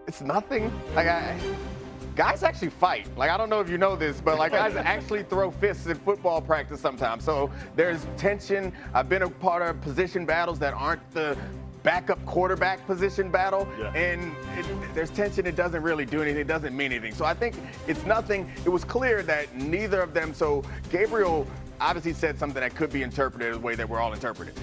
It's nothing. Like, guys actually fight. Like, I don't know if you know this, but like guys actually throw fists in football practice sometimes. So there's tension. I've been a part of position battles that aren't the backup quarterback position battle, and there's tension. It doesn't really do anything. It doesn't mean anything. So I think it's nothing. It was clear that neither of them. So Gabriel obviously said something that could be interpreted the way that we're all interpreted.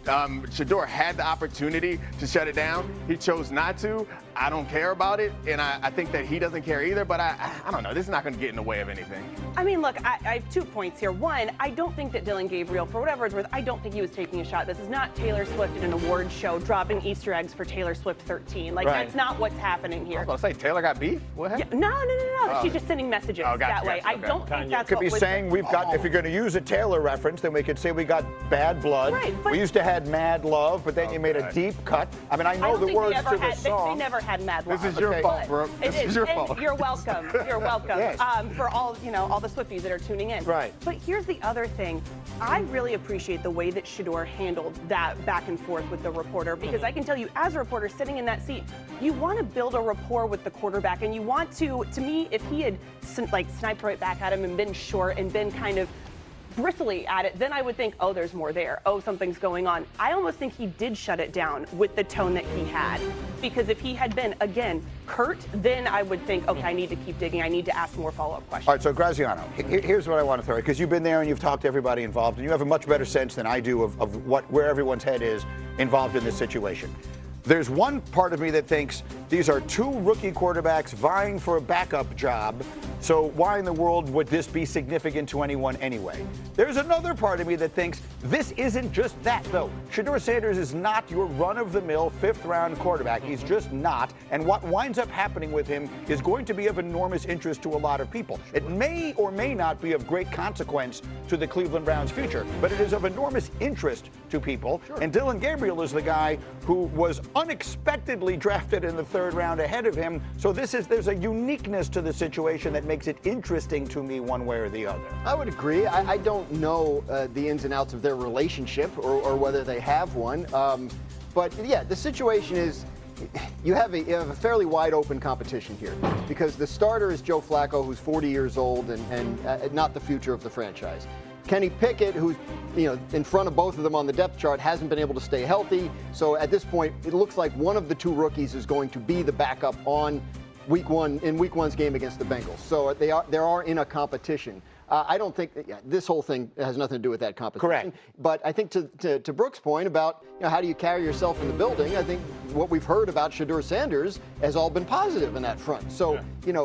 Shedeur had the opportunity to shut it down. He chose not to. I don't care about it, and I think that he doesn't care either, but I don't know. This is not going to get in the way of anything. I mean, look, I have 2 points here. One, I don't think that Dillon Gabriel, for whatever it's worth, I don't think he was taking a shot. This is not Taylor Swift at an awards show dropping Easter eggs for Taylor Swift 13. Like, that's not what's happening here. I was going to say, Taylor got beef? What happened? No. She's just sending messages that way. I don't think that's could what be was saying we've got, if you're going to use a Taylor reference, then we could say we got bad blood. Right, we used to have mad love, but then you made a deep cut. I mean, I know the words to the song. They never had mad love. This is your fault, Brooke. This is your fault. You're welcome. You're welcome. Yes. For all the Swifties that are tuning in. Right. But here's the other thing. I really appreciate the way that Shedeur handled that back and forth with the reporter, because I can tell you, as a reporter sitting in that seat, you want to build a rapport with the quarterback, and you want to me, if he had sniped right back at him and been short and been kind of bristly at it, then I would think, oh, there's more there. Oh, something's going on. I almost think he did shut it down with the tone that he had. Because if he had been, again, curt, then I would think, okay, I need to keep digging. I need to ask more follow-up questions. All right, so Graziano, here's what I want to throw, because you've been there and you've talked to everybody involved, and you have a much better sense than I do of where everyone's head is involved in this situation. There's one part of me that thinks these are 2 rookie quarterbacks vying for a backup job, so why in the world would this be significant to anyone anyway? There's another part of me that thinks this isn't just that, though. Shedeur Sanders is not your run-of-the-mill 5th-round quarterback. He's just not, and what winds up happening with him is going to be of enormous interest to a lot of people. It may or may not be of great consequence to the Cleveland Browns' future, but it is of enormous interest to people, and Dillon Gabriel is the guy who was unexpectedly drafted in the 3rd round ahead of him. So there's a uniqueness to the situation that makes it interesting to me one way or the other. I would agree. I don't know the ins and outs of their relationship or whether they have one. But yeah, the situation is you have a fairly wide open competition here, because the starter is Joe Flacco, who's 40 years old and not the future of the franchise. Kenny Pickett, who's in front of both of them on the depth chart, hasn't been able to stay healthy. So at this point, it looks like one of the 2 rookies is going to be the backup on week 1's game against the Bengals. So they are in a competition. I don't think this whole thing has nothing to do with that competition. Correct. But I think to Brooke's point about how do you carry yourself in the building, I think what we've heard about Shedeur Sanders has all been positive in that front. So,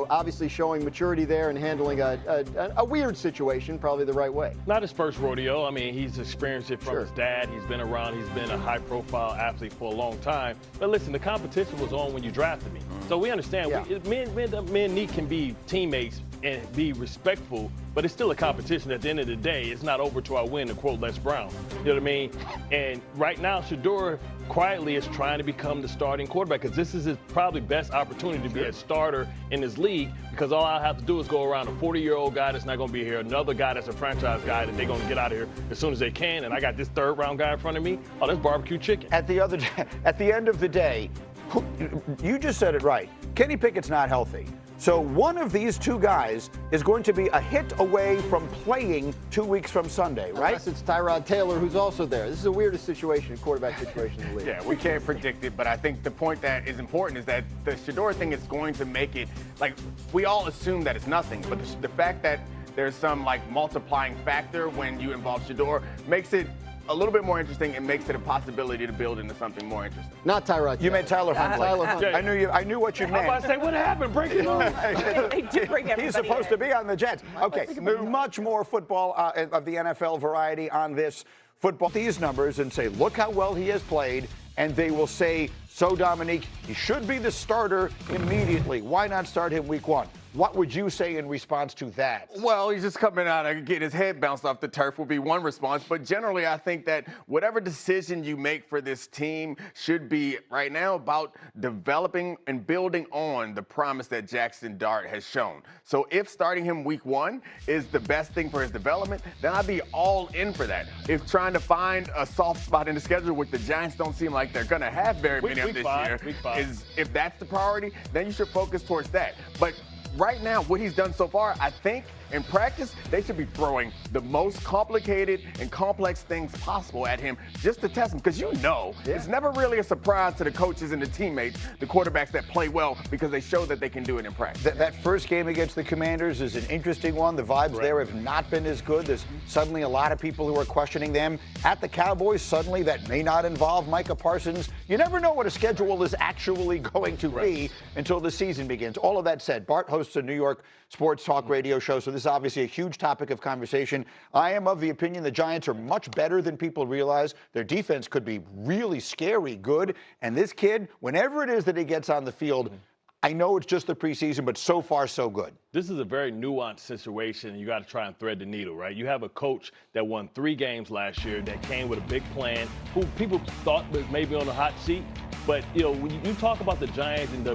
obviously showing maturity there and handling a weird situation probably the right way. Not his first rodeo. I mean, he's experienced it from his dad. He's been around. He's been a high-profile athlete for a long time. But listen, the competition was on when you drafted me. So we understand. Me and Nick can be teammates and be respectful, but it's still a competition. At the end of the day, it's not over till I win, to quote Les Brown. You know what I mean? And right now, Shedeur quietly is trying to become the starting quarterback, because this is his probably best opportunity to be a starter in this league, because all I have to do is go around a 40-year-old guy that's not going to be here, another guy that's a franchise guy that they're going to get out of here as soon as they can, and I got this 3rd-round guy in front of me. Oh, that's barbecue chicken. At the end of the day, you just said it right. Kenny Pickett's not healthy. So one of these 2 guys is going to be a hit away from playing 2 weeks from Sunday, right? Unless it's Tyrod Taylor, who's also there. This is the weirdest situation, quarterback situation in the league. Yeah, we can't predict it, but I think the point that is important is that the Shedeur thing is going to make it, we all assume that it's nothing, but the fact that there's some multiplying factor when you involve Shedeur makes it a little bit more interesting and makes it a possibility to build into something more interesting. Not Tyrod. You meant Tyler Huntley. Tyler Huntley. I knew what you meant. I'm about to say, what happened? Break it on. He's supposed to be on the Jets. Okay, much more football of the NFL variety on this football. These numbers and say, look how well he has played, and they will say, so Dominique, he should be the starter immediately. Why not start him week 1? What would you say in response to that? Well, he's just coming out and getting his head bounced off the turf would be one response. But generally, I think that whatever decision you make for this team should be right now about developing and building on the promise that Jackson Dart has shown. So if starting him week 1 is the best thing for his development, then I'd be all in for that. If trying to find a soft spot in the schedule, which the Giants don't seem like they're going to have very many of this year, if that's the priority, then you should focus towards that. But right now, what he's done so far, I think in practice, they should be throwing the most complicated and complex things possible at him just to test him. Because it's never really a surprise to the coaches and the teammates, the quarterbacks that play well, because they show that they can do it in practice. That first game against the Commanders is an interesting one. The vibes there have not been as good. There's suddenly a lot of people who are questioning them. At the Cowboys, suddenly that may not involve Micah Parsons. You never know what a schedule is actually going to be until the season begins. All of that said, Bart hosts a New York sports talk radio show, so this is obviously a huge topic of conversation. I am of the opinion the Giants are much better than people realize. Their defense could be really scary good, and this kid, whenever it is that he gets on the field, I know it's just the preseason, but so far so good. This is a very nuanced situation. You got to try and thread the needle, right? You have a coach that won 3 games last year that came with a big plan, who people thought was maybe on the hot seat. But, when you talk about the Giants and the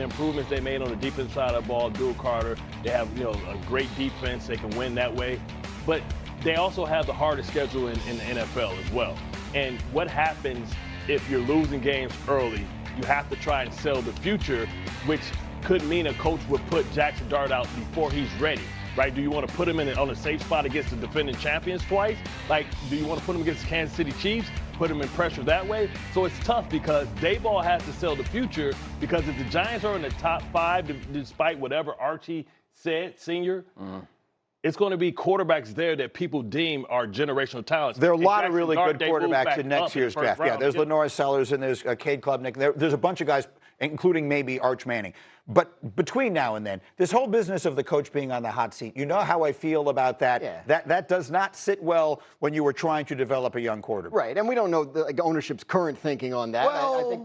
improvements they made on the defensive side of the ball, Dual Carter, they have, a great defense. They can win that way. But they also have the hardest schedule in the NFL as well. And what happens if you're losing games early? You have to try and sell the future, which could mean a coach would put Jackson Dart out before he's ready, right? Do you want to put him on a safe spot against the defending champions twice? Like, do you want to put him against the Kansas City Chiefs, put him in pressure that way? So it's tough because Daboll has to sell the future, because if the Giants are in the top 5, despite whatever Archie said, senior, it's going to be quarterbacks there that people deem are generational talents. There are a lot of really good quarterbacks in next year's draft. Yeah, there's Lenore Sellers and there's Cade Klubnik. There's a bunch of guys, including maybe Arch Manning. But between now and then, this whole business of the coach being on the hot seat, you know how I feel about that. Yeah. That does not sit well when you were trying to develop a young quarterback. Right, and we don't know the ownership's current thinking on that. Well, I think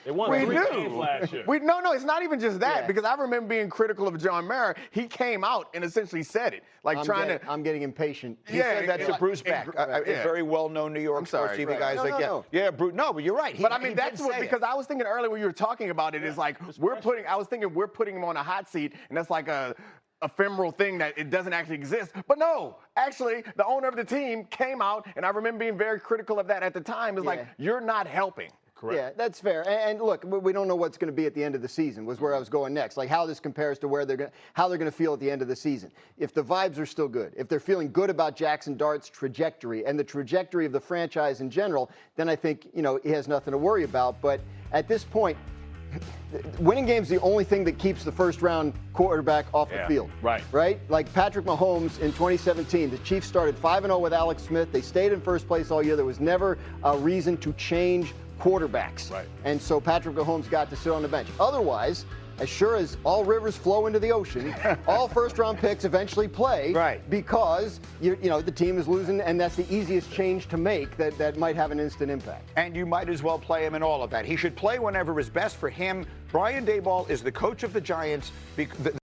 they won 3 games last year. No, it's not even just that, because I remember being critical of John Mara. He came out and essentially said it, like I'm getting impatient. He said that to Bruce Beck, a very well-known New York sports TV guy. Bruce. No, but you're right. But I mean, that's what, because I was thinking earlier when you were talking about it, is like we're putting him on a hot seat, and that's like a ephemeral thing that it doesn't actually exist. But no, actually, the owner of the team came out, and I remember being very critical of that at the time. It's like, you're not helping. Correct. Yeah, that's fair. And look, we don't know what's going to be at the end of the season, was where I was going next. Like how this compares to how they're going to feel at the end of the season. If the vibes are still good, if they're feeling good about Jackson Dart's trajectory and the trajectory of the franchise in general, then I think, he has nothing to worry about. But at this point, winning games is the only thing that keeps the first-round quarterback off the field. Right? Like Patrick Mahomes in 2017, the Chiefs started 5-0 with Alex Smith. They stayed in first place all year. There was never a reason to change quarterbacks. And so Patrick Mahomes got to sit on the bench. Otherwise, as sure as all rivers flow into the ocean, all first-round picks eventually play, because the team is losing, and that's the easiest change to make that might have an instant impact. And you might as well play him in all of that. He should play whenever is best for him. Brian Daboll is the coach of the Giants.